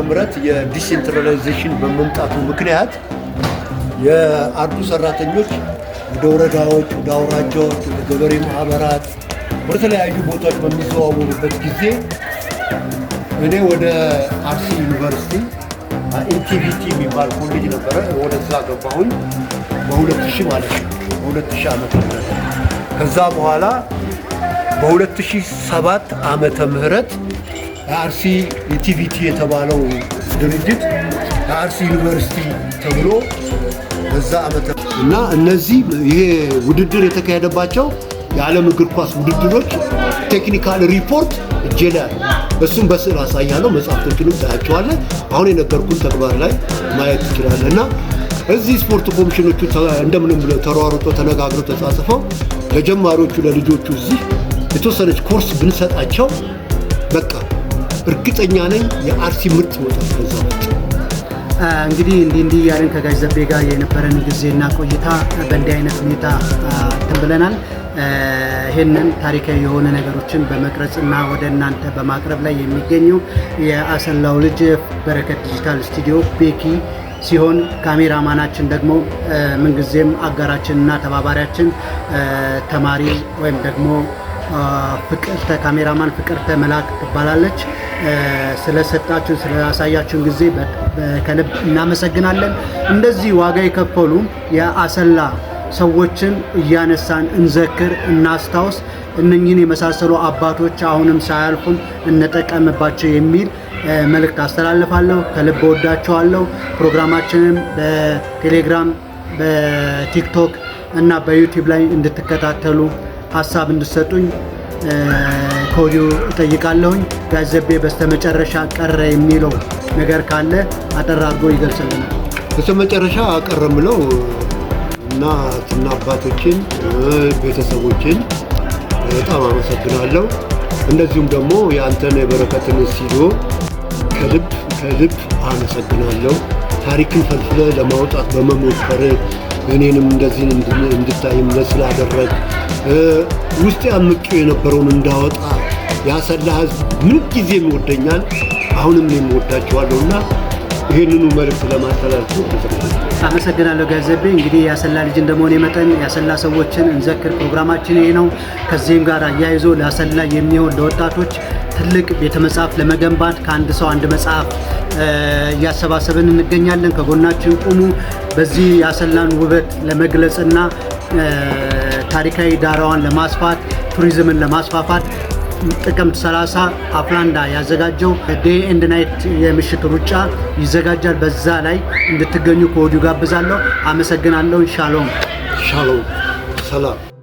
ምህረት የዲሴንትራላይዜሽን በመምጣቱ ምክንያት የአርዱ ሰራተኞች ወደ ወረዳዎች፣ ወደ አውራጃዎች፣ ወደ ገበሬ ማህበራት ወደ ተለያዩ ቦታዎች በሚዘዋወሩበት ጊዜ እኔ ወደ አርሲ ዩኒቨርሲቲ ኢንቲቪቲ የሚባል ኮሌጅ ነበረ፣ ወደዛ ገባሁኝ በ2000 ማለት ነው። በ2000 ዓመተ ምህረት ከዛ በኋላ በ2007 ዓመተ ምህረት አርሲ ኢንቲቪቲ የተባለው ድርጅት አርሲ ዩኒቨርሲቲ ተብሎ በዛ ዓመተ እና እነዚህ ይሄ ውድድር የተካሄደባቸው የዓለም እግር ኳስ ውድድሮች ቴክኒካል ሪፖርት እጀላል። እሱም በስዕል አሳያለሁ፣ መጽሐፍቶችንም ታያቸዋለህ። አሁን የነገርኩን ተግባር ላይ ማየት ትችላለህ። እና እዚህ ስፖርት ኮሚሽኖቹ እንደምንም ብለው ተሯሩጦ ተነጋግረው ተጻጽፈው ለጀማሪዎቹ ለልጆቹ እዚህ የተወሰነች ኮርስ ብንሰጣቸው በቃ እርግጠኛ ነኝ የአርሲ ምርጥ ይወጣል። ከዛ እንግዲህ እንዲህ ያለን ከጋሽ ዘቤ ጋር የነበረን ጊዜና ቆይታ በእንዲህ አይነት ሁኔታ ብለናል። ይህንን ታሪካዊ የሆነ ነገሮችን በመቅረጽና ወደ እናንተ በማቅረብ ላይ የሚገኘው የአሰላው ልጅ በረከት ዲጂታል ስቱዲዮ ቤኪ ሲሆን ካሜራማናችን ደግሞ ምንጊዜም አጋራችንና ተባባሪያችን ተማሪ ወይም ደግሞ ፍቅርተ ካሜራማን ፍቅርተ መላክ ትባላለች። ስለሰጣችሁን ስላሳያችሁን ጊዜ ከልብ እናመሰግናለን። እንደዚህ ዋጋ የከፈሉ የአሰላ ሰዎችን እያነሳን እንዘክር፣ እናስታውስ። እነኚህን የመሳሰሉ አባቶች አሁንም ሳያልፉን እንጠቀምባቸው የሚል መልእክት አስተላልፋለሁ። ከልብ ወዳቸዋለሁ። ፕሮግራማችንን በቴሌግራም በቲክቶክ እና በዩቲዩብ ላይ እንድትከታተሉ ሀሳብ እንድሰጡኝ ከወዲሁ እጠይቃለሁኝ። ጋሽ ዘቤ በስተመጨረሻ ቀረ የሚለው ነገር ካለ አጠር አድርጎ ይገልጽልናል። በስተመጨረሻ ቀረ የምለው እናትና አባቶችን ቤተሰቦችን በጣም አመሰግናለሁ። እንደዚሁም ደግሞ የአንተን የበረከትን ስቱዲዮ ከልብ አመሰግናለሁ። ታሪክን ፈልፍለ ለማውጣት በመሞከር እኔንም እንደዚህ እንድታይም ስላደረግ ውስጥ ያምቅ የነበረውን እንዳወጣ ያሰላ ህዝብ ምን ጊዜም ይወደኛል። አሁንም እኔም እወዳቸዋለሁና ይሄንኑ መልእክት ለማስተላለፍ አመሰግናለሁ ጋሽ ዘቤ። እንግዲህ ያሰላ ልጅ እንደመሆነ መጠን ያሰላ ሰዎችን እንዘክር ፕሮግራማችን ይሄ ነው። ከዚህም ጋር አያይዞ ለያሰላ የሚሆን ለወጣቶች ትልቅ ቤተ መጽሐፍ ለመገንባት ከአንድ ሰው አንድ መጽሐፍ እያሰባሰብን እንገኛለን። ከጎናችን ቁሙ። በዚህ ያሰላን ውበት ለመግለጽና ታሪካዊ ዳራዋን ለማስፋት ቱሪዝምን ለማስፋፋት ጥቅምት 30 አፍላንዳ ያዘጋጀው ዴይ ኤንድ ናይት የምሽት ሩጫ ይዘጋጃል። በዛ ላይ እንድትገኙ ከወዲሁ ጋብዛለሁ። አመሰግናለሁ። ሻሎም ሻሎም፣ ሰላም።